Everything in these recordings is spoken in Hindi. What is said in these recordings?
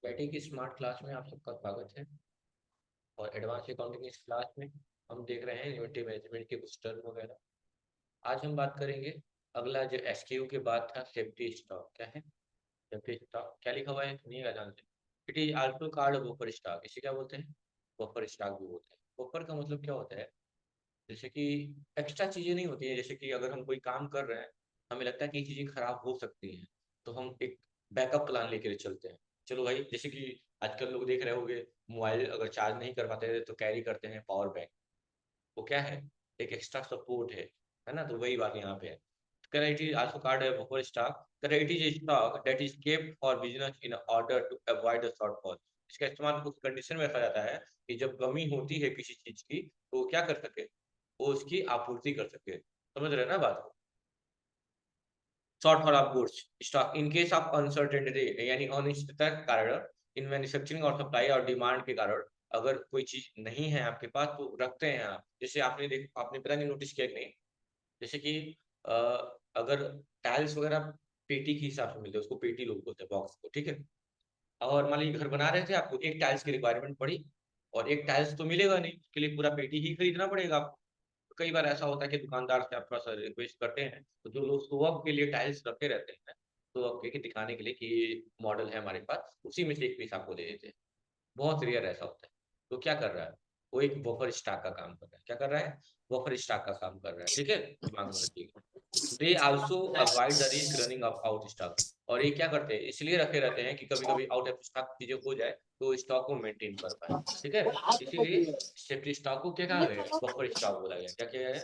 बैटिंग की स्मार्ट क्लास में आप सबका स्वागत है। और एडवांस अकाउंटिंग इस क्लास में हम देख रहे हैं इन्वेंटरी मैनेजमेंट के कुछ टर्म वगैरह। आज हम बात करेंगे अगला जो एसक्यू के बाद था, सेफ्टी स्टॉक क्या है। सेफ्टी स्टॉक क्या लिखा हुआ है सुनिएगा ध्यान से। It is also called buffer stock. इसे क्या बोलते हैं? बफर स्टॉक भी बोलते हैं। बफर का मतलब क्या होता है? जैसे कि एक्स्ट्रा चीजें नहीं होती है। जैसे कि अगर हम कोई काम कर रहे हैं, हमें लगता है कि ये चीजें खराब हो सकती हैं, तो हम एक बैकअप प्लान लेकर चलते हैं। चलो भाई, जैसे कि आजकल लोग देख रहे होंगे, मोबाइल अगर चार्ज नहीं कर पाते तो कैरी करते हैं पावर बैंक। वो क्या है? एक एक्स्ट्रा सपोर्ट है ना। तो वही बात यहाँ पे है। Current is also called a buffer stock. Current is a stock that is kept for business in order to avoid a shortfall. इसका इस्तेमाल कुछ कंडीशन में रखा जाता है कि जब कमी होती है किसी चीज की, तो वो क्या कर सके, वो उसकी आपूर्ति कर सके। समझ रहे हैं ना बात को? Shortfall of goods stock in case of uncertainty, यानी अनिश्चितता के कारण, इन मैन्युफैक्चरिंग और सप्लाई और डिमांड के कारण अगर कोई चीज नहीं है आपके पास तो रखते हैं आप। जैसे आपने पता नहीं नोटिस किया कि नहीं। जैसे कि अ, अगर टाइल्स वगैरह पेटी के हिसाब से मिलते हैं, उसको पेटी लोग बोलते हैं बॉक्स को, ठीक है। और मान लीजिए घर बना रहे थे, आपको एक टाइल्स की रिक्वायरमेंट पड़ी, और एक टाइल्स तो मिलेगा नहीं, उसके लिए पूरा पेटी ही खरीदना पड़ेगा आपको। तो कई बार ऐसा होता है कि दुकानदार से आप थोड़ा सा रिक्वेस्ट करते हैं, तो जो लोग शो ऑफ के लिए टाइल्स रखे रहते हैं, तो ऑफ के दिखाने के लिए कि ये मॉडल है हमारे पास, उसी में से एक पीस आपको दे देते हैं। बहुत रेयर ऐसा होता है। तो क्या कर रहा है? वो एक बफर स्टॉक का काम कर रहा है। क्या कर रहा है? बफर स्टॉक का काम कर रहा है, ठीक है। दिमाग में रखिएगा। They also avoid the risk running of out stock. और ये क्या करते हैं, इसलिए रखे रहते हैं कि कभी कभी आउट ऑफ स्टॉक चीजें हो जाए तो स्टॉक को मेंटेन कर पाए, ठीक है। इसीलिए सेफ्टी स्टॉक को क्या कहा गया है? बफर स्टॉक बोला गया। क्या किया है? आप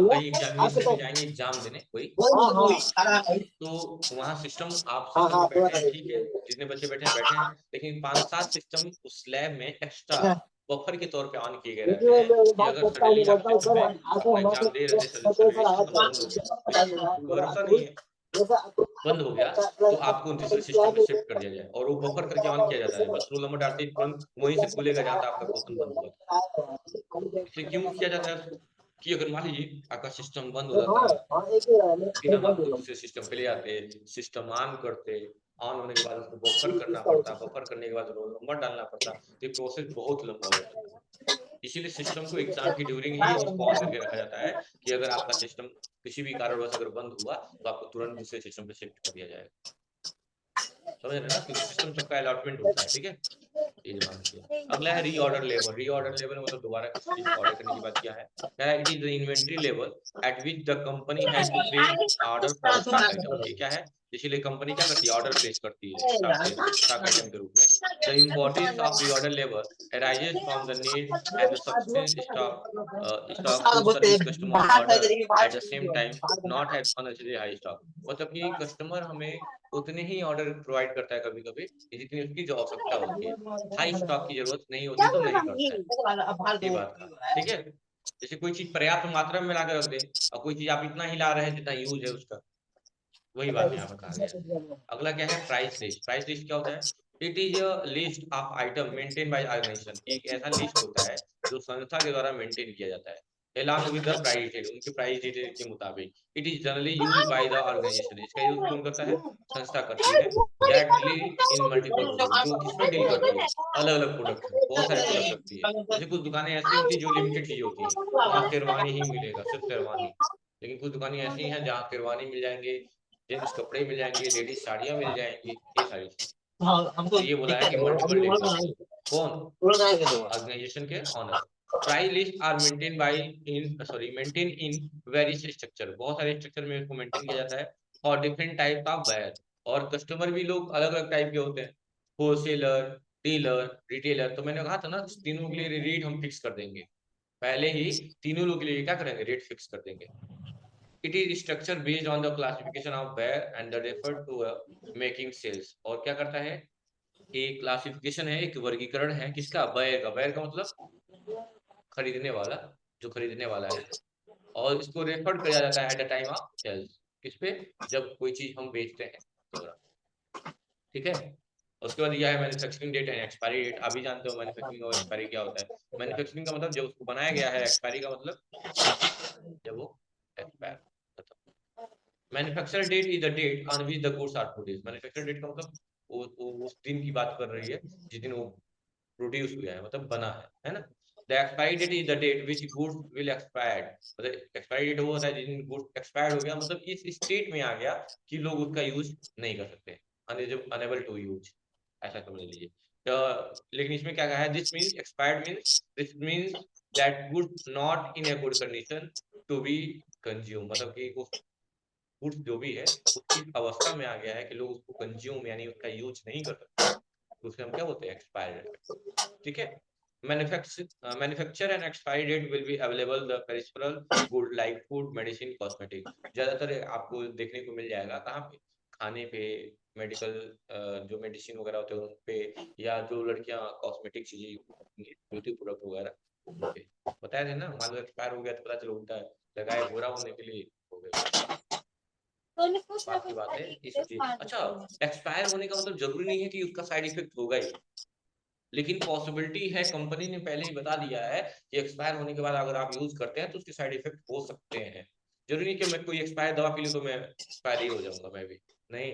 कहीं एग्जामिनेशन में जाएंगे एग्जाम देने कोई, तो वहाँ सिस्टम, आप सिस्टम में बैठे हैं, ठीक है। जितने बच्चे बैठे हैं बैठे हैं, लेकिन 5-7 सिस्टम उस लैब में एक्स्ट्रा बफर के तौर पे ऑन किए गए रहते हैं कि अगर सडनली आपके में अपना एग्जाम दे रहे थे, सर्विस सिस्टम बंद हो गया, कोई भरोसा नहीं है, बंद हो गया, तो आपको दूसरे सिस्टम पे शिफ्ट कर दिया जाए। और वो बफर करके ऑन किया जाता है, बस रोल नंबर डालते ही तुरंत वहीं से खुलेगा जहाँ पे आपका क्वेश्चन बंद हुआ था। इसलिए क्यों किया जाता है उसको? कि अगर मान लीजिए आपका सिस्टम बंद हो जाता है, फिर हम आपको दूसरे सिस्टम पे ले आते, सिस्टम ऑन करते, ऑन होने के बाद उसको बफर करना पड़ता, बफर करने के बाद रोल नंबर डालना पड़ता। तो ये प्रोसेस बहुत लंबा हो जाता है। इसीलिए सिस्टम को एग्जाम की ड्यूरिंग ही उसको ऑन करके रखा जाता है कि अगर आपका सिस्टम किसी भी कारणवश अगर बंद हुआ तो आपको तुरंत दूसरे सिस्टम पे शिफ्ट कर दिया जाएगा। समझ रहे हैं ना? क्योंकि सिस्टम सबका अलॉटमेंट होता है, ठीक है। ये दिमाग रखिए। अगला है रीऑर्डर लेवल। रीऑर्डर लेवल मतलब दोबारा किसी चीज को ऑर्डर करने की बात क्या है? क्या है? It is the inventory level at which the company has to place order for stock item. ये क्या है? इसीलिए कंपनी क्या करती है? ऑर्डर प्लेस करती है स्टॉक आइटम के रूप में। The importance of reorder level arises from the need and the sufficient stock to service customer order at the same time, not have unnecessary high stock। मतलब कि कस्टमर हमें उतने ही ऑर्डर प्रोवाइड करता है कभी कभी जितनी उसकी जो आवश्यकता होती है। हाई स्टॉक की जरूरत नहीं होती तो नहीं करता है। ये बात का, ठीक है। जैसे कोई चीज पर्याप्त मात्रा में ला के रख दे, और कोई चीज आप इतना ही ला रहे हैं जितना यूज है उसका, वही बात यहाँ पर कहा गया है। अगला क्या है? Price list. प्राइस लिस्ट क्या होता है? It is a list of item maintain by organization. एक ऐसा लिस्ट होता है जो संस्था के द्वारा मेंटेन किया जाता है, along with the price detail, उनके प्राइस डिटेल के मुताबिक। It is generally use by the organization. इसका यूज कौन करता है? संस्था करती है। That deal in multiple product, जो किसमें डील करती है? अलग अलग प्रोडक्ट में, बहुत सारे प्रोडक्ट रखती है। जैसे कुछ दुकानें ऐसी होती है जो लिमिटेड चीज होती है, वहाँ शेरवानी ही मिलेगा, सिर्फ शेरवानी। लेकिन कुछ दुकानें ऐसी हैं जहाँ शेरवानी मिल जाएंगे, जेंट्स कपड़े मिल जाएंगे, लेडीज साड़ियाँ मिल जाएंगी, ये सारी चीज़। तो ये बोला है कि मल्टीपल डील करती है। कौन? ऑर्गेनाइजेशन के owner. Price list are maintain in various structure. बहुत सारे स्ट्रक्चर में इसको मेंटेन किया जाता है। और डिफरेंट टाइप ऑफ बायर, और कस्टमर भी लोग अलग अलग टाइप के होते हैं। Wholesaler, dealer, retailer. तो मैंने कहा था ना, तीनों के लिए रेट हम फिक्स कर देंगे पहले ही। तीनों लोगों के लिए क्या करेंगे? रेट फिक्स कर देंगे। It is structure based on the classification of ware and the refer to making sales. और क्या करता है? एक क्लासिफिकेशन है, एक वर्गीकरण है किसका? वेयर का। वेयर का मतलब खरीदने वाला, जो खरीदने वाला है। और इसको रेफर किया जाता है at the time of sales. किस पे? जब कोई चीज हम बेचते हैं के दौरान, ठीक है। उसके बाद यह है manufacturing date and expiry date. अभी जानते हो मैन्युफैक्चरिंग और एक्सपायरी क्या होता है? मैन्युफैक्चरिंग का मतलब जब उसको बनाया गया है, एक्सपायरी का मतलब जब वो एक्सपायर खत्म। Manufacture date is the date on which the goods are produced. Manufacture date का मतलब उस दिन की बात कर रही है जिस दिन वो प्रोड्यूस हुआ है, मतलब बना है ना। The expiry date is the date which goods will expired, मतलब एक्सपायरी डेट वो होता है जिस दिन गुड्स एक्सपायर्ड हो गया, मतलब इस स्टेट में आ गया कि लोग उसका यूज नहीं कर सकते, अनेबल टू यूज, ऐसा समझ लीजिए। लेकिन इसमें क्या कहा है, this means expired means, this means that good not in a good condition to be consume, मतलब कि वो गुड्स जो भी है उसकी अवस्था में आ गया है कि लोग उसको कंज्यूम यानी उसका यूज नहीं कर सकते, तो उसे हम क्या बोलते हैं, एक्सपायर्ड। ठीक है। Manufacture and expiry date will be available the perishable good like food medicine cosmetic, ज्यादातर आपको देखने को मिल जाएगा कहाँ पे, खाने पे, मेडिकल जो मेडिसिन वगैरह होते हैं उन पे, या जो लड़कियां कॉस्मेटिक चीजें ब्यूटी प्रोडक्ट वगैरह उन पे। बताया थे ना, मान लो एक्सपायर हो गया तो पता चलो उल्टा है, लगाए गोरा होने के लिए हो गए काला। बात की बात है ये सब चीज। अच्छा, एक्सपायर होने का मतलब जरूरी नहीं है कि उसका साइड इफेक्ट होगा ही, लेकिन पॉसिबिलिटी है, कंपनी ने पहले ही बता दिया है कि एक्सपायर होने के बाद अगर आप यूज करते हैं तो उसके साइड इफेक्ट हो सकते हैं। जरूरी नहीं कि मैं कोई एक्सपायर दवा पी लूं तो मैं एक्सपायर ही हो जाऊंगा, मैं भी नहीं,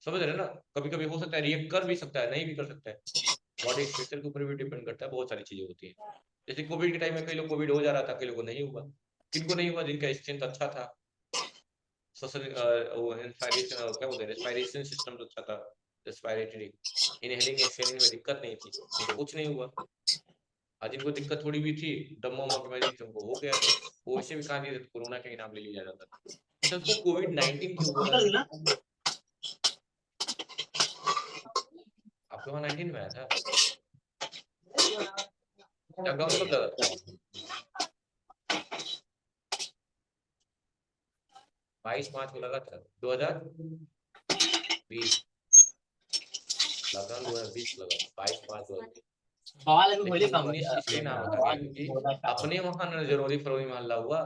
समझ रहे हैं ना। कभी कभी हो सकता है, रिएक्ट कर भी सकता है, नहीं भी कर सकता है, बॉडी स्ट्रक्चर के ऊपर भी डिपेंड करता है, बहुत सारी चीजें होती हैं। जैसे कोविड के टाइम में कई लोग कोविड हो जा रहा था, कई लोगों को नहीं हुआ। किनको नहीं हुआ, जिनका स्ट्रेंथ अच्छा था, सोशल वो इंस्पायरेशन क्या बोलते हैं, रेस्पिरेशन सिस्टम तो अच्छा था, रेस्पिरेटरी इनहेलिंग एक्सहेलिंग में दिक्कत नहीं थी, उनको कुछ नहीं हुआ। आज जिनको दिक्कत थोड़ी भी थी, दमा वमा की वजह से उनको हो गया था, वो वैसे भी कहा दिया था, कोरोना का ही नाम ले लिया जाता था। अच्छा, उसको कोविड-19 क्यों बोला गया? आपके वहाँ 19 में आया था? लॉकडाउन कब लगा था? 22 मार्च को लगा था, 2020, लॉकडाउन 2020 लगा था, 22 मार्च 2020। लेकिन 19 इसलिए नाम रखा गया क्योंकि अपने वहां न जनवरी फरवरी में हल्ला हुआ,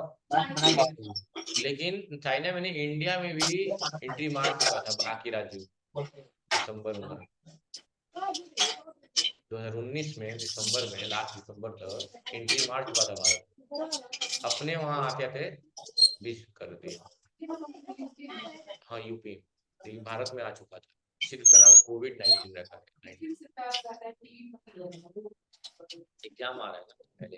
लेकिन चाइना में नहीं, इंडिया में भी एंट्री मार चुका था बाकी राज्यों, दिसंबर में, 2019 में दिसंबर में, लास्ट दिसंबर तक एंट्री मार चुका था भारत, अपने वहां आके थे 20 कर दिया। हाँ, यूपी, लेकिन भारत में आ चुका था, इसी का नाम कोविड-19 रखा गया। एग्जाम आ रहा है ना पहले,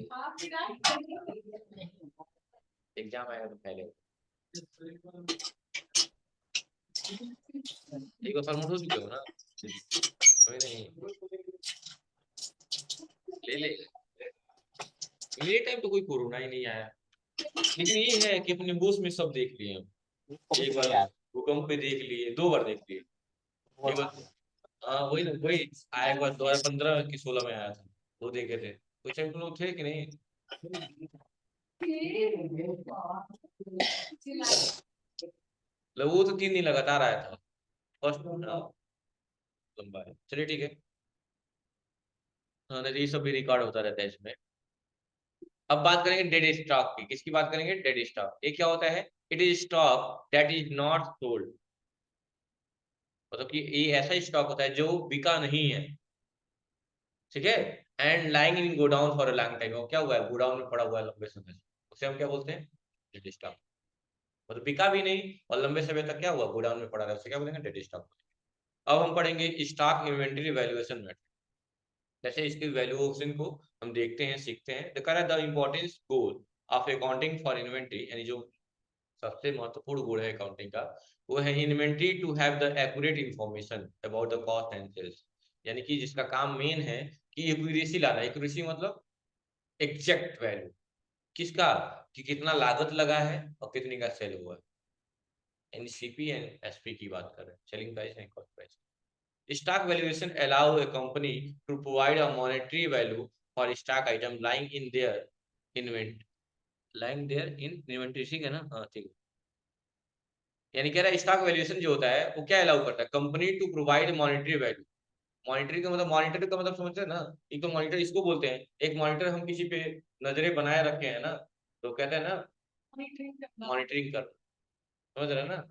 एग्जाम आएगा तो पहले, एक बार प्रमोट हो चुके हो ना, कोई नहीं, ले ले, मेरे टाइम तो कोई कोरोना ही नहीं आया, लेकिन ये है कि अपने बूथ में सब देख लिए हम, एक बार भूकंप पे देख लिए, 2 बार देख लिए, एक बार, हाँ वही ना, वही आया, एक बार 2015 की 16 में आया था, वो देखे थे, कुछ टाइम लोग थे कि नहीं। वो तो 3 दिन लगातार आया था, फर्स्ट लंबा है, चलिए ठीक है। हाँ, तो ये सब भी रिकॉर्ड होता रहता है इसमें। अब बात करेंगे डेड स्टॉक की, किसकी बात करेंगे, डेड स्टॉक। ये क्या होता है, it is stock that is not sold, मतलब कि ये ऐसा स्टॉक होता है जो बिका नहीं है, ठीक है, and lying in godown for a long time, क्या हुआ है, गोडाउन में पड़ा हुआ है लंबे समय से, उसे हम क्या बोलते हैं, डेड स्टॉक, मतलब बिका भी नहीं और लंबे समय तक क्या हुआ, गोडाउन में पड़ा रहा, उसे क्या बोलेंगे, डेड स्टॉक। अब हम पढ़ेंगे स्टॉक इन्वेंटरी वैल्यूएशन मेथड, जैसे इसकी वैल्यूएशन को हम देखते हैं, सीखते हैं। The importance goal of accounting for inventory, यानी जो सबसे महत्वपूर्ण गुण है अकाउंटिंग का, वो है inventory to have the accurate information about the cost and sales, यानी कि जिसका काम मेन है कि एक्यूरेसी लाना, एक्यूरेसी मतलब एग्जैक्ट वैल्यू, किसका, कि कितना लागत लगा है और कितने का सेल हुआ है, यानी सीपी एंड एसपी की बात कर रहे हैं, selling price and cost price. Stock valuation allow a company to provide a monetary value for stock item lying in their invent lying there in inventory, ठीक है ना, हाँ ठीक है। यानी कह रहा है स्टॉक वैल्यूएशन जो होता है वो क्या अलाउ करता है, company to provide monetary value, monetary का मतलब, मॉनिटर का मतलब समझते हैं ना, एक तो मॉनिटर इसको बोलते हैं, एक मॉनिटर हम किसी पे नजरें बनाए रखे हैं ना, तो कहते हैं ना मॉनिटरिंग कर, समझ रहे हैं ना,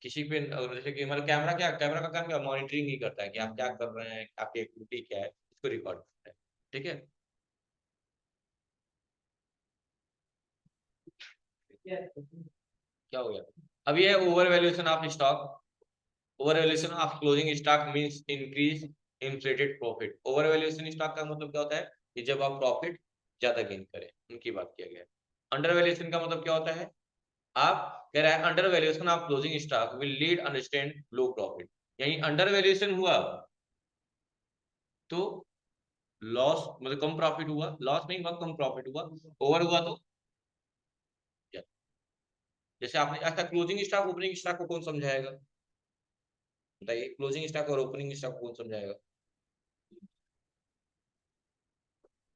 किसी पे जैसे कि हमारा कैमरा, क्या कैमरा का काम क्या, मॉनिटरिंग ही करता है कि आप क्या कर रहे हैं, आपकी एक्टिविटी क्या है, इसको रिकॉर्ड करता है, ठीक है। क्या हो गया, अब ये over valuation of stock, over valuation of closing stock means increase inflated profit. Over valuation stock का मतलब क्या होता है कि जब आप प्रॉफिट ज्यादा गेन करें, उनकी बात किया गया है। अंडर वैल्यूएशन का मतलब क्या होता है, आप कह रहा है under valuation of closing stock will lead understand low profit, यानी अंडर वैल्यूएशन हुआ तो लॉस, मतलब कम प्रॉफिट हुआ, लॉस नहीं हुआ, कम प्रॉफिट हुआ। ओवर हुआ तो जैसे आपने अच्छा क्लोजिंग स्टॉक ओपनिंग स्टॉक को कौन समझाएगा, बताइए, क्लोजिंग स्टॉक और ओपनिंग स्टॉक को कौन समझाएगा।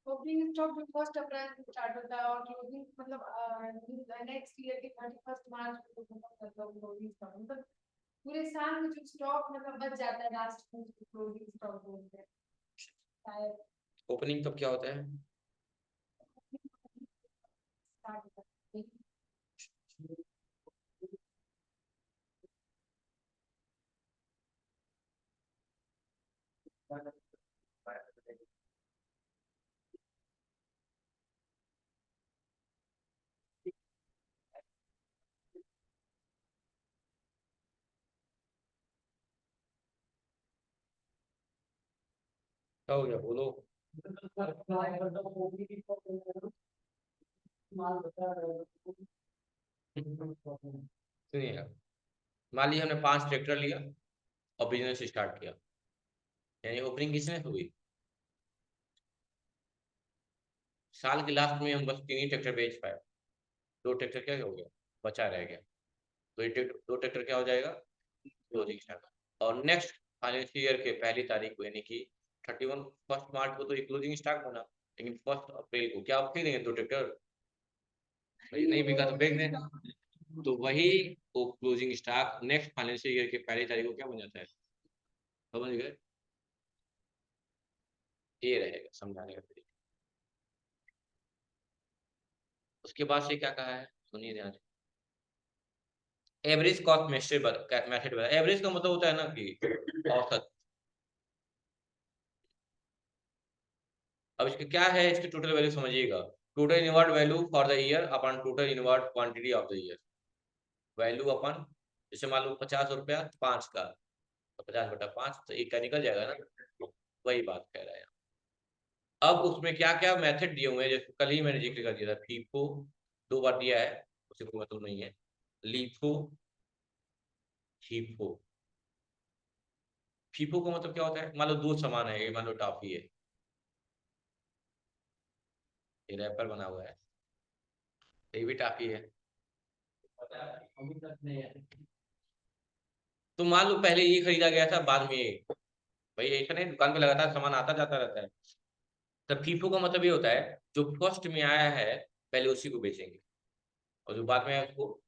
ओपनिंग स्टॉक जो 1 अप्रैल को स्टार्ट होता है और क्लोजिंग मतलब नेक्स्ट ईयर के 31 मार्च को खत्म करता है क्लोजिंग स्टॉक, मतलब पूरे साल में जो स्टॉक मतलब बच जाता है लास्ट में क्लोजिंग स्टॉक बोलते हैं शायद। ओपनिंग कब क्या होता है, स्टार्ट होता है क्या हो गया बोलो। सुनिएगा, मान लीजिए हमने 5 ट्रैक्टर लिया और बिजनेस स्टार्ट किया, यानी ओपनिंग किसने हुई, साल के लास्ट में हम बस 3 ही ट्रैक्टर बेच पाए, 2 ट्रैक्टर क्या हो गया, बचा रह गया, तो ये 2 ट्रैक्टर क्या हो जाएगा, क्लोजिंग स्टॉक। और नेक्स्ट फाइनेंशियल ईयर के पहली तारीख को यानी कि 31 फर्स्ट मार्च को तो एक क्लोजिंग स्टॉक बना, लेकिन 1 अप्रैल को क्या आप फेंक देंगे 2 ट्रैक्टर, भाई नहीं बिका तो फेंक देना। तो वही वो closing stock next financial year के पहली तारीख को क्या बन जाता है, समझ गए, ये रहेगा समझाने का तरीका। उसके बाद से क्या कहा है, सुनिए ध्यान से, एवरेज कॉस्ट मेथड बता। एवरेज का मतलब होता है ना कि औसत। अब इसका क्या है, इसकी टोटल वैल्यू समझिएगा, total inward value for the year upon total inward quantity of the year, value upon, जैसे मान लो 50 रुपया 5 का, तो 50/5 तो एक का निकल जाएगा ना, वही बात कह रहा है। अब उसमें क्या क्या मेथड दिए हुए हैं, जैसे कल ही मैंने जिक्र कर दिया था, फीफो 2 बार दिया है, उसे कोई मतलब नहीं है, लीफो, फीफो। फीफो का मतलब क्या होता है, मान लो 2 सामान है, ये मान लो टॉफी है, ये रैपर बना हुआ है, ये भी टॉफी है, तो मान लो पहले ये खरीदा गया था, बाद में ये, भाई ऐसा नहीं दुकान पे लगातार सामान आता जाता रहता है। तो फीफो का मतलब ये होता है जो फर्स्ट में आया है पहले उसी को बेचेंगे, और जो बाद में आया उसको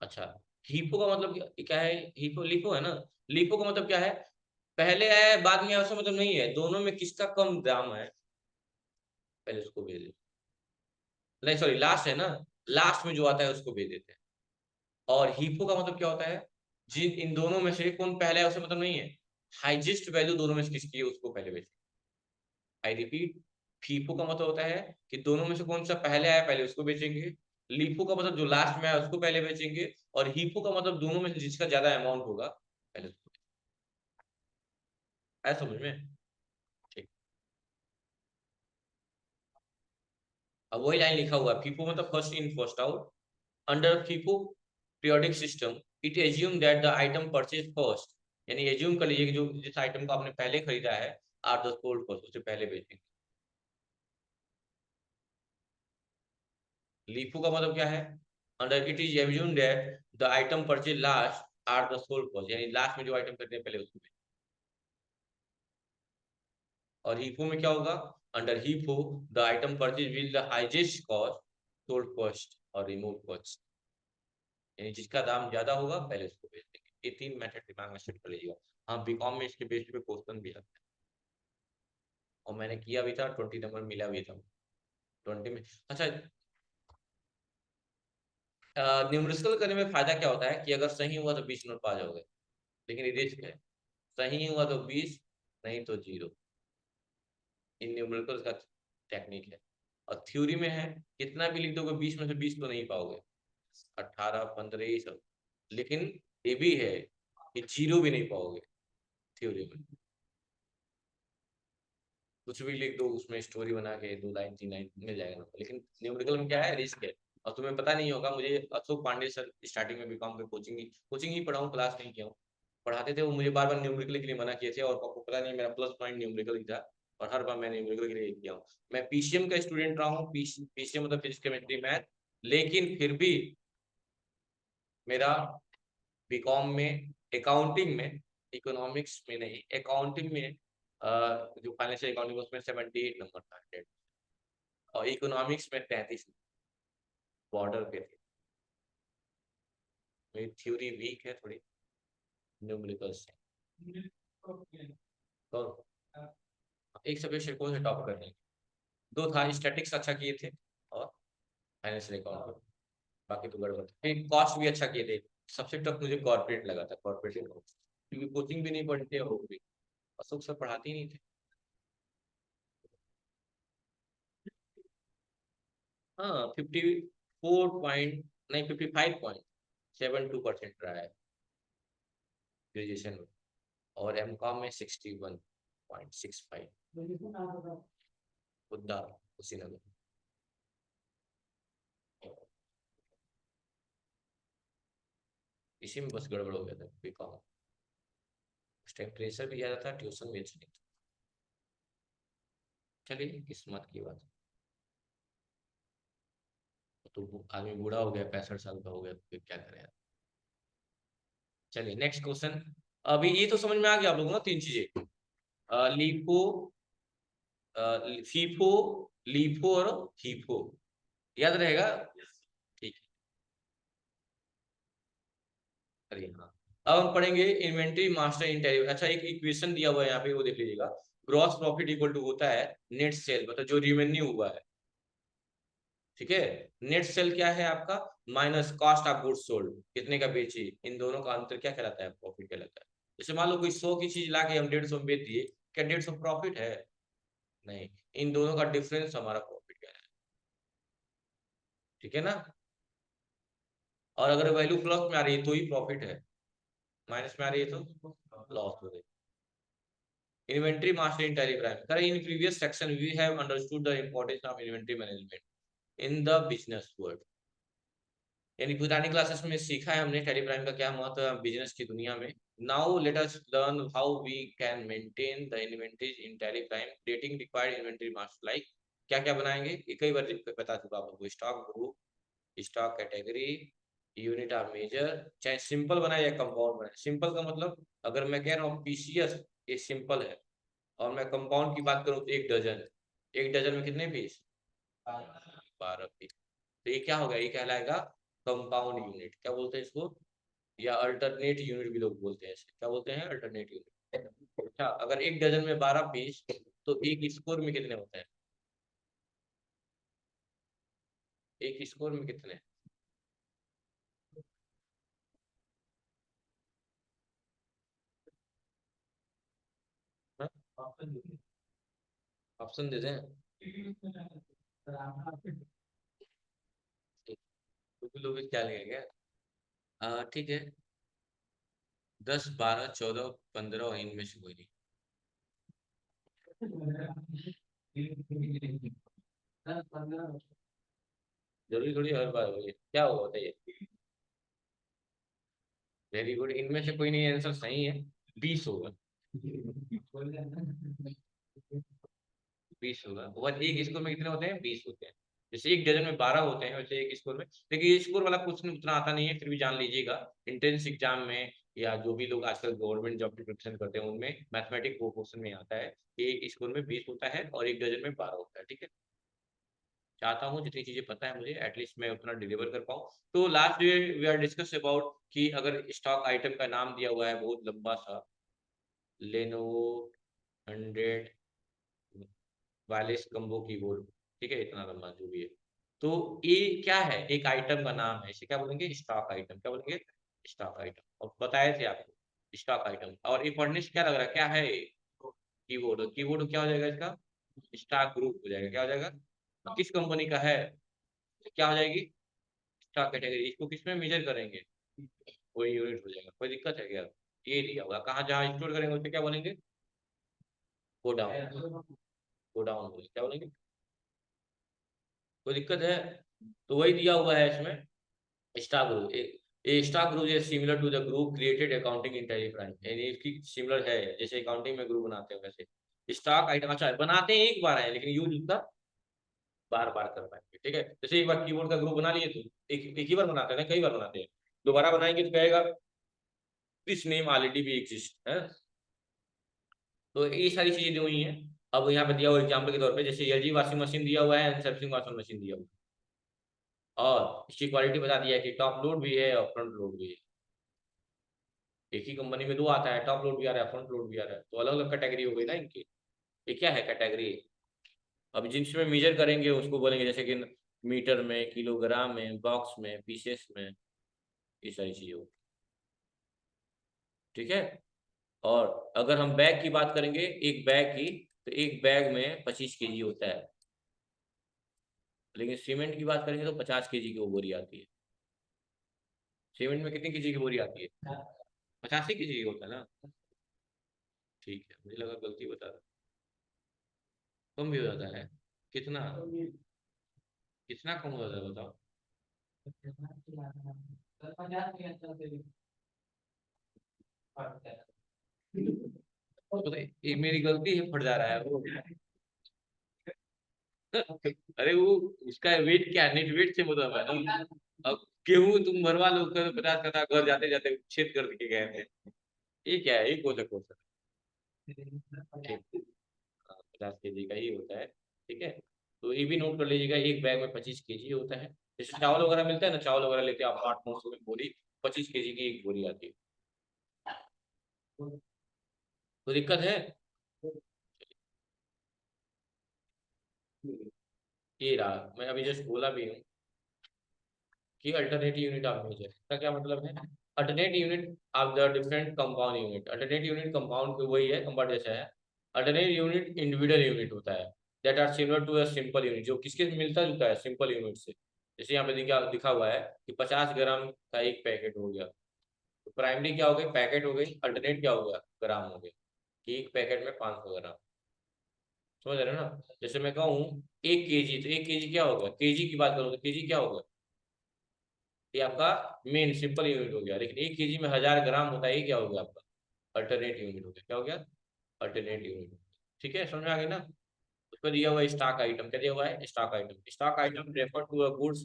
अच्छा। हीपो का मतलब क्या है, हीपो लिपो है ना, लिपो का मतलब क्या है, पहले आया है बाद में आया उसका मतलब नहीं है, दोनों में किसका कम दाम है पहले उसको भेज देते, नहीं सॉरी लास्ट है ना, लास्ट में जो आता है उसको भेज देते हैं। और हीपो का मतलब क्या होता है, जिन इन दोनों में से कौन पहले है उसे मतलब नहीं है, हाईएस्ट वैल्यू दोनों में से किसकी है उसको पहले बेचेंगे। आई रिपीट, फीफो का मतलब होता है कि दोनों में से कौन सा पहले आया पहले उसको बेचेंगे, लीफो का मतलब जो लास्ट में आया उसको पहले बेचेंगे, और हीपो का मतलब दोनों में से जिसका ज्यादा अमाउंट होगा पहले उसको। आया समझ में, ठीक। अब वही लाइन लिखा हुआ है, फीफो मतलब first in first out. Under FIFO periodic system it assume that the item purchase first, यानी एज्यूम कर लीजिए कि जो जिस आइटम को आपने पहले खरीदा है आर द सोल्ड फर्स्ट, उसे पहले बेचेंगे। लीफो का मतलब क्या है, under it is assume that the item purchase last are the sold first, यानी लास्ट में जो आइटम खरीदे पहले उसको बेचेंगे। और हीफो में क्या होगा, under HIFO the item purchase will the highest cost sold first और रिमूव फर्स्ट, यानी जिसका दाम ज्यादा होगा पहले उसको बेच देंगे। ये 3 मेथड दिमाग में सेट कर लीजिएगा। हाँ बीकॉम में इसके बेस पे क्वेश्चन भी आता है, और मैंने किया भी था, 20 नंबर मिला भी था 20 में। अच्छा, न्यूमेरिकल करने में फायदा क्या होता है कि अगर सही हुआ तो 20 नंबर पा जाओगे, लेकिन ये रिस्क है, सही हुआ तो 20, नहीं तो 0। इन न्यूमेरिकल का टेक्निक है। और थ्योरी में है कितना भी लिख दोगे 20 में से 20 तो नहीं पाओगे, 18 15 ये सब। लेकिन ये भी है ये जीरो भी नहीं पाओगे थ्योरी में। कुछ भी लिख दो उसमें स्टोरी बना के 2 लाइन 3 लाइन मिल जाएगा ना, लेकिन न्यूमेरिकल में क्या है, रिस्क है। और तुम्हें पता नहीं होगा, मुझे अशोक पांडे सर स्टार्टिंग में बीकॉम के कोचिंग ही पढ़ा हूँ, क्लास नहीं किया हूँ। पढ़ाते थे वो, मुझे बार बार न्यूमेरिकल के लिए मना किए थे, और आपको पता नहीं मेरा प्लस पॉइंट न्यूमेरिकल ही था, और हर बार मैं न्यूमेरिकल के लिए किया हूँ। मैं पीसीएम का स्टूडेंट रहा हूँ, पीसीएम मतलब फिजिक्स केमिस्ट्री मैथ, लेकिन फिर भी मेरा बीकॉम में अकाउंटिंग में, इकोनॉमिक्स में नहीं, अकाउंटिंग में जो फाइनेंशियल अकाउंटिंग उसमें 78 नंबर था, 100, और इकोनॉमिक्स में 33 बॉर्डर पे थे। मेरी थ्योरी वीक है थोड़ी न्यूमेरिकल्स से। तो एक सब्जेक्ट कौन से टॉप कर रहे हैं, दो था, स्टैटिक्स अच्छा किए थे और फाइनेंशियल अकाउंटिंग, बाकी तो गड़बड़ थे। कॉस्ट भी अच्छा किए थे। सबसे टफ मुझे कॉर्पोरेट लगा था, कॉर्पोरेट अकाउंट, क्योंकि कोचिंग भी नहीं पढ़ते और वो भी अशोक सर पढ़ाते ही नहीं थे। हाँ 54 पॉइंट, नहीं 55.72% रहा है ग्रेजुएशन में, और एमकॉम में 61.65, खुदा कुशीनगर। इसी में बस गड़बड़ हो गया था बीकॉम, उस टाइम प्रेशर भी ज्यादा था, ट्यूशन भी अच्छा नहीं था। चलिए किस्मत की बात है। तो आदमी बूढ़ा हो गया, 65 साल का हो गया, तो फिर क्या करें यार। चलिए नेक्स्ट क्वेश्चन। अभी ये तो समझ में आ गया आप लोगों को ना, 3 चीजें, लीफो, फीफो, लीफो और फीफो, याद रहेगा। ठीक है। अरे हाँ, अब हम पढ़ेंगे इन्वेंट्री मास्टर इंटेरियर। अच्छा, एक इक्वेशन दिया हुआ है यहाँ पे, वो देख लीजिएगा। ग्रॉस प्रॉफिट इक्वल टू होता है नेट सेल, मतलब जो रिवेन्यू हुआ है, ठीक है। नेट सेल क्या है आपका, minus cost of goods sold, कितने का बेची, इन दोनों का अंतर क्या कहलाता है, प्रॉफिट कहलाता है। जैसे मान लो कोई 100 की चीज लाके हम 150 में बेच दिए, क्या 150 प्रॉफिट है, नहीं, इन दोनों का डिफरेंस हमारा प्रॉफिट कहलाता है, ठीक है ना। और अगर वैल्यू प्लस में आ रही है तो ही प्रॉफिट है, माइनस में आ रही है तो लॉस हो गई। Inventory master in Tally Prime. Sir, in previous section, we have understood the importance of inventory management in the business world. यानी पुरानी क्लासेस में सीखा है हमने टैली प्राइम का क्या महत्व है बिजनेस की दुनिया में। Now let us learn how we can maintain the inventories in Tally Prime, creating required inventory master, like क्या क्या बनाएंगे, ये कई बार बता चुका आप लोगों को। Stock group, stock category, unit of measure, चाहे सिंपल बनाए या कंपाउंड बनाए। सिंपल का मतलब, अगर मैं कह रहा हूँ पीसीएस, ये सिंपल है, और मैं कंपाउंड की बात करूं तो 1 डजन, 1 डजन में कितने पीस, 12 पीस। तो ये क्या होगा, ये कहलाएगा कंपाउंड यूनिट, क्या बोलते हैं इसको, या अल्टरनेट यूनिट भी लोग बोलते हैं इसे, क्या बोलते हैं, अल्टरनेट यूनिट। अच्छा, अगर 1 डजन में 12 पीस, तो एक स्कोर में कितने होते हैं, एक स्कोर में कितने, ऑप्शन दे दें, क्योंकि लोग क्या लगेगा, ठीक है, 10 12 14 15, और इनमें से कोई नहीं। जरूरी थोड़ी हर बार होगी, क्या होगा बताइए। वेरी गुड, इनमें से कोई नहीं, आंसर सही है, 20 होगा। 20 होगा, और एक स्कोर में कितने होते हैं, 20 होते हैं। जैसे 1 डजन में 12 होते हैं, वैसे एक स्कोर में, लेकिन ये स्कोर वाला क्वेश्चन उतना आता नहीं है, फिर भी जान लीजिएगा। एंट्रेंस एग्जाम में, या जो भी लोग आजकल गवर्नमेंट जॉब की प्रिपरेशन करते हैं, उनमें मैथमेटिक्स वो क्वेश्चन में आता है कि एक स्कोर में 20 होता है और 1 डजन में 12 होता है, ठीक है। चाहता हूँ जितनी चीजें पता है मुझे, एटलीस्ट मैं उतना डिलीवर कर पाऊँ। तो last day we are discuss about कि अगर स्टॉक आइटम का नाम दिया हुआ है बहुत लंबा सा, लेनोवो 100 वायरलेस कम्बो कीबोर्ड, ठीक है, इतना लंबा जो भी है, तो ये क्या है, एक आइटम का नाम है, इसे क्या बोलेंगे, स्टॉक आइटम, क्या बोलेंगे, स्टॉक आइटम। और बताए थे आपको स्टॉक आइटम, और ये पढ़ने से क्या लग रहा है, क्या है, कीबोर्ड, कीबोर्ड क्या हो जाएगा इसका, स्टॉक ग्रुप हो जाएगा, क्या हो जाएगा, किस कंपनी का है, क्या हो जाएगी, स्टॉक कैटेगरी। इसको किस में मेजर करेंगे, कोई यूनिट हो जाएगा, कोई दिक्कत है क्या। ये दिया हुआ, कहाँ जहाँ स्टोर करेंगे उसे क्या बोलेंगे, गोडाउन, गोडाउन बोलेंगे, क्या बोलेंगे, कोई दिक्कत है। तो वही दिया हुआ है इसमें, stock group. A stock group is similar to the group created accounting in Tally Prime, यानी इसकी सिमिलर है, जैसे अकाउंटिंग में ग्रुप बनाते हैं वैसे। स्टॉक आइटम, अच्छा बनाते हैं एक बार है, लेकिन यूज उसका बार बार कर पाएंगे, ठीक है। जैसे एक बार कीबोर्ड का ग्रुप बना लिए तो एक ही बार बनाते हैं ना, कई बार बनाते हैं, दोबारा बनाएंगे तो कहेगा दिस नेम ऑलरेडी भी एग्जिस्ट है। तो ये सारी चीजें दी हुई हैं। अब यहाँ पे दिया हुआ एग्जाम्पल के तौर पे, जैसे एलजी वॉशिंग मशीन दिया हुआ है, सैमसंग वॉशिंग मशीन दिया हुआ है, और इसकी क्वालिटी बता दिया है कि टॉप लोड भी है और फ्रंट लोड भी है। एक ही कंपनी में दो आता है, टॉप लोड भी आ रहा है, फ्रंट लोड भी आ रहा है, तो अलग अलग कैटेगरी हो गई ना इनकी। ये क्या है कैटेगरी। अब जिसमें मेजर करेंगे उसको बोलेंगे, जैसे कि मीटर में, किलोग्राम में, बॉक्स में, पीसेस में, ये सारी चीजें होगी, ठीक है। और अगर हम बैग की बात करेंगे, एक बैग की, तो एक बैग में 25 kg होता है, लेकिन सीमेंट की बात करेंगे तो 50 kg की वो बोरी आती है। सीमेंट में कितनी केजी की बोरी आती है, 85 kg की होता है ना। ठीक है, मुझे लगा गलती बता रहा, कम भी हो जाता है, कितना, कितना कम हो जाता है बताओ। तो ये मेरी गलती है, फट जा रहा है वो। अरे वो उसका वेट क्या है, नेट वेट से मतलब है ना। अब गेहूं तुम भरवा लो कर 50 कट्ठा, घर जाते जाते छेद कर के गए थे, ये क्या है, ये कोसा कोसा, 50 kg का ही होता है, ठीक है। तो ये भी नोट कर लीजिएगा, एक बैग में 25 kg होता है। जैसे चावल वगैरह मिलता है ना, चावल वगैरह लेते हैं आप 800-900 में बोरी, 25 kg की एक बोरी आती है। तो दिक्कत है, ये रहा, मैं अभी जस्ट बोला भी हूँ कि अल्टरनेट यूनिट ऑफ मेजर, इसका क्या मतलब है। Alternate unit of the different compound unit, alternate unit compound के वही है, कंपाउंड जैसा है। अल्टरनेट यूनिट इंडिविजुअल यूनिट होता है, that are similar to a simple unit, जो किसके मिलता जुलता है, सिंपल यूनिट से। जैसे यहाँ पे लिखा हुआ है कि 50 ग्राम का एक पैकेट हो गया, तो प्राइमरी क्या हो गई, पैकेट हो गई, अल्टरनेट क्या हो गया, ग्राम हो गया, कि एक पैकेट में 500 ग्राम। समझ रहे हो ना। जैसे मैं कहूँ 1 kg, तो 1 kg क्या होगा, केजी की बात करूँ तो केजी क्या होगा, ये आपका मेन सिंपल यूनिट हो गया। लेकिन 1 kg में 1000 ग्राम होता है, ये क्या हो गया आपका अल्टरनेट यूनिट हो गया, क्या हो गया, अल्टरनेट यूनिट। ठीक है, समझ में आ गई ना। उस पर दिया हुआ है स्टॉक आइटम, क्या दिया हुआ है, stock item. Stock item refer to a goods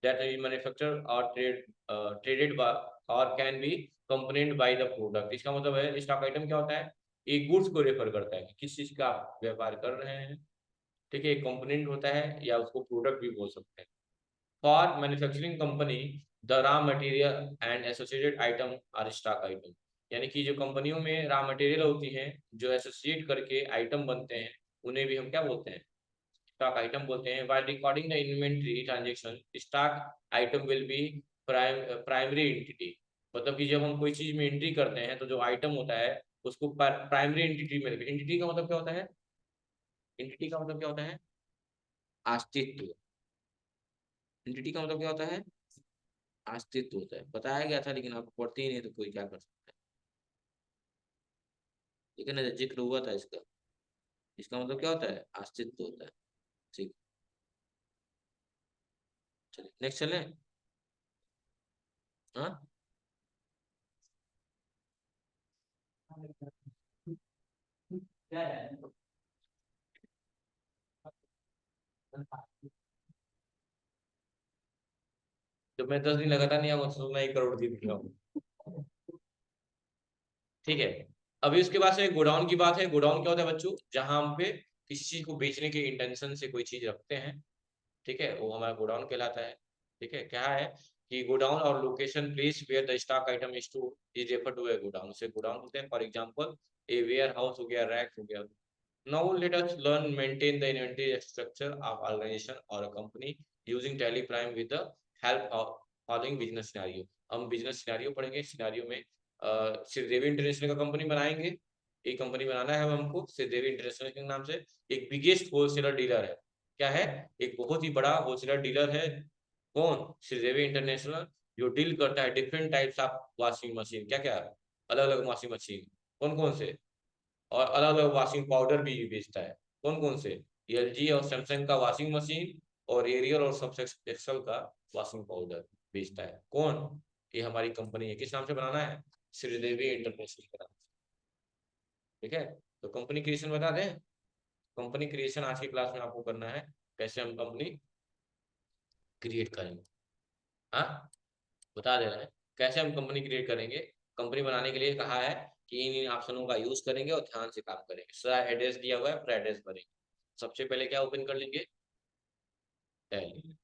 that is manufacture और ट्रेडेड और can be component by the product. इसका मतलब है स्टॉक आइटम क्या होता है, एक गुड्स को रेफर करता है कि किस चीज का आप व्यापार कर रहे हैं, ठीक है। एक कंपोनेंट होता है या उसको प्रोडक्ट भी बोल सकते हैं। For manufacturing company the raw material and associated item are stock item, यानी कि जो कंपनियों में रॉ मटेरियल होती हैं, जो एसोसिएट करके आइटम बनते हैं, उन्हें भी हम क्या बोलते हैं, स्टॉक आइटम बोलते हैं। By recording the inventory transaction, stock item will be primary entity, मतलब कि जब हम कोई चीज में एंट्री करते हैं तो जो आइटम होता है उसको प्राइमरी एंटिटी में, एंटिटी का मतलब क्या होता है, एंटिटी का मतलब क्या होता है, अस्तित्व। एंटिटी का मतलब क्या होता है, अस्तित्व होता है। बताया गया था लेकिन आप पढ़ते ही नहीं, तो कोई क्या कर सकता है, ठीक है ना, जिक्र हुआ था इसका। इसका मतलब क्या होता है, अस्तित्व होता है, ठीक। चलिए नेक्स्ट चलें। हाँ, तो मैं 10 दिन लगातार नहीं आऊंगा तो मैं 1 करोड़ जीत गया हूँ, ठीक है। अभी उसके बाद से गोडाउन की बात है। गोडाउन क्या होता है बच्चों, जहां हम पे किसी चीज को बेचने के इंटेंशन से कोई चीज रखते हैं, ठीक है, वो हमारा गोडाउन कहलाता है। ठीक है, क्या है कि गोडाउन और location place where the stock item is to is refer to a godown, से गोडाउन बोलते हैं। For example a warehouse हो गया, रैक हो गया। Now let us learn maintain the inventory structure of organisation or a company using Tally Prime with the help of following business scenario. हम बिजनेस सिनेरियो पढ़ेंगे। सिनेरियो में श्रीदेवी इंटरनेशनल का कंपनी बनाएंगे, एक कंपनी बनाना है हमको श्रीदेवी इंटरनेशनल के नाम से। एक बिगेस्ट होलसेलर डीलर है, क्या है, एक बहुत ही बड़ा होलसेलर डीलर है, कौन, श्रीदेवी इंटरनेशनल, जो डील करता है different types of washing machine, क्या क्या, अलग अलग वॉशिंग मशीन, कौन कौन से, और अलग अलग वॉशिंग पाउडर भी बेचता है, कौन कौन से, एलजी और सैमसंग का वॉशिंग मशीन, और एरियल और सब एक्सेल का वॉशिंग पाउडर बेचता है कौन, ये हमारी कंपनी है। किस नाम से बनाना है, श्रीदेवी इंटरनेशनल का नाम। ठीक है, तो कंपनी क्रिएशन बता दें। कंपनी क्रिएशन आज की क्लास में आपको करना है, कैसे हम कंपनी क्रिएट करेंगे। हाँ, बता दे रहे हैं कैसे हम कंपनी क्रिएट करेंगे। कंपनी बनाने के लिए कहा है कि इन ऑप्शनों का यूज करेंगे और ध्यान से काम करेंगे। सारा एड्रेस दिया हुआ है, पूरा एड्रेस भरेंगे। सबसे पहले क्या ओपन कर लेंगे, टैली।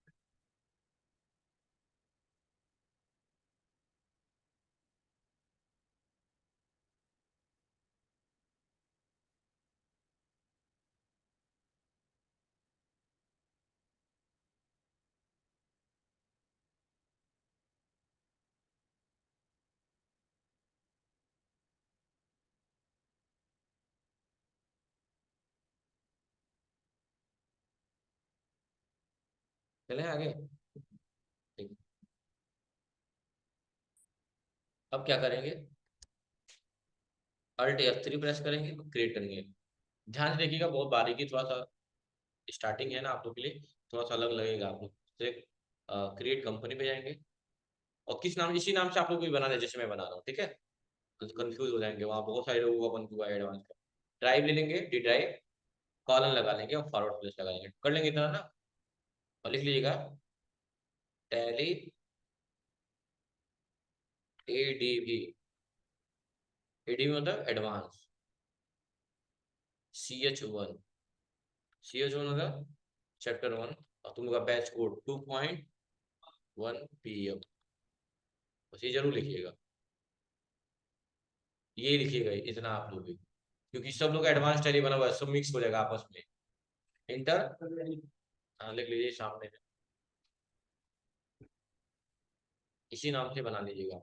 चले आगे। ठीक। अब क्या करेंगे, अल्ट F3 प्रेस करेंगे, क्रिएट करेंगे। ध्यान से देखिएगा, बहुत बारीकी, थोड़ा सा स्टार्टिंग है ना आप लोग के लिए, थोड़ा सा अलग लगेगा। आप लोग क्रिएट कंपनी पे जाएंगे, और किस नाम, इसी नाम से आप लोग भी बना दें जैसे मैं बना रहा हूँ। ठीक है, तो कंफ्यूज हो जाएंगे, वहाँ बहुत सारे लोगों का बन चुका है एडवांस का। ड्राइव ले लेंगे, डी ड्राइव, कॉलन लगा लेंगे और फॉरवर्ड स्लैश लगा लेंगे। कर लेंगे इतना ना, और लिख लीजिएगा टैली एडीवी। एडीवी मतलब एडवांस, CH1, CH1 मतलब चैप्टर 1, और तुम लोग का बैच कोड 2.1 PM। बस ये जरूर लिखिएगा, ये लिखिएगा इतना आप लोग भी, क्योंकि सब लोग एडवांस टैली बना हुआ है, सब मिक्स हो जाएगा आपस में। इंटर, हाँ लिख लीजिए सामने, इसी नाम से बना लीजिएगा।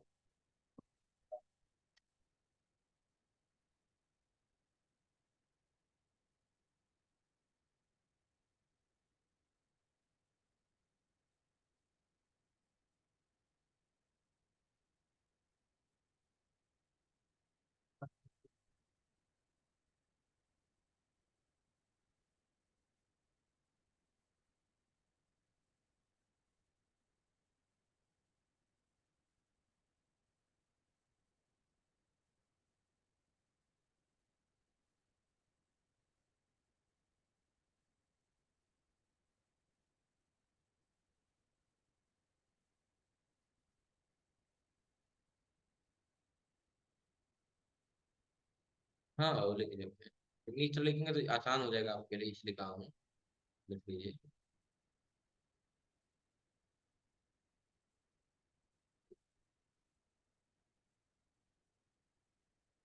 हाँ वो लिख लीजिए, इंग्लिश तो लिखेंगे तो आसान हो जाएगा आपके लिए, इसलिए कहा हूँ, लिख लीजिए।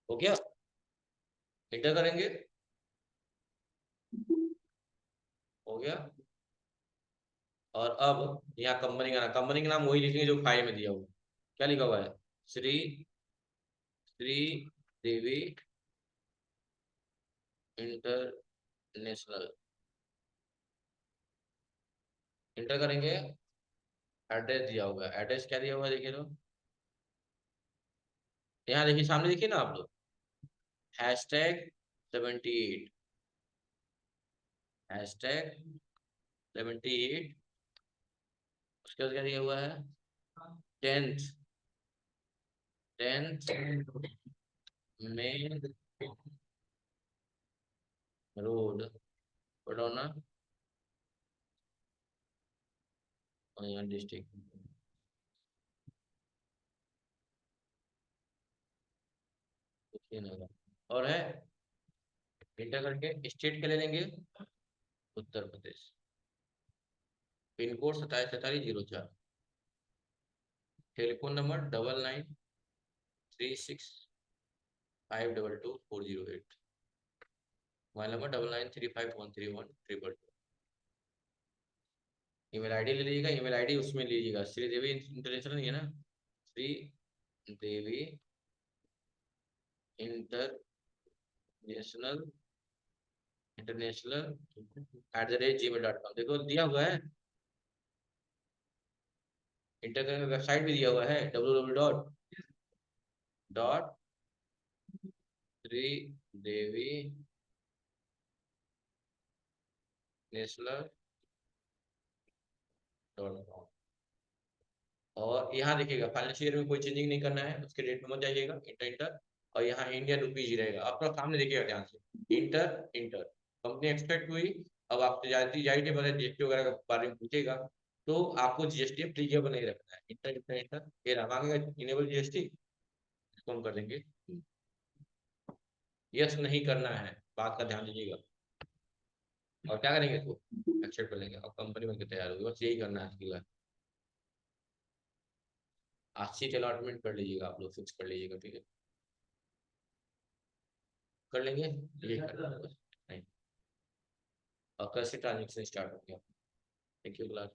हो गया, इंटर करेंगे, हो गया। और अब यहाँ कंपनी का नाम, कंपनी का नाम वही लिखेंगे जो फाइल में दिया हुआ। क्या लिखा हुआ है, श्री श्री देवी इंटरनेशनल। इंटर करेंगे, एड्रेस दिया हुआ है, एड्रेस क्या दिया हुआ है देखिए तो, यहाँ देखिए सामने, देखिए ना आप लोग, #78, #78। उसके बाद क्या दिया हुआ है, 10th में रोड, पडौना, और यहाँ डिस्ट्रिक्ट। और है, इंटर करके स्टेट के ले लेंगे, Uttar Pradesh, pin code 274304, telephone number 9936522408, mobile number 9935131222। Email ID ले लीजिएगा, ईमेल आईडी उसमें लीजिएगा, श्रीदेवी इंटरनेशनल नहीं है ना, श्री देवी इंटरनेशनल, @gmail.com, देखो दिया हुआ है। इंटर करेंगे, वेबसाइट भी दिया हुआ है, www.gmail.com। Sridevi national .com। और यहाँ देखिएगा फाइनेंशियल ईयर में कोई चेंजिंग नहीं करना है, उसके डेट में मत जाइएगा, इंटर इंटर, और यहाँ इंडियन रुपीज ही रहेगा। आपका सामने देखिएगा ध्यान से, इंटर इंटर, कंपनी एक्सपेक्ट हुई। अब आपसे जाती जाएगी मतलब जीएसटी वगैरह के बारे में पूछेगा, तो आपको जीएसटी एप्लीकेबल नहीं रखना है, इंटर इंटर इंटर, फिर हम आगे इनेबल जीएसटी, इसको हम कर देंगे यस, नहीं करना है, बात का ध्यान दीजिएगा। और क्या करेंगे, इसको एक्सेप्ट कर लेंगे और कंपनी बनकर तैयार होगी, बस यही करना है इसकी बात। आज से अलॉटमेंट कर लीजिएगा, आप लोग फिक्स कर लीजिएगा, ठीक है, कर लेंगे, ये करना है बस, नहीं। और कैसे ट्रांजेक्शन स्टार्ट हो गया, थैंक यू क्लास।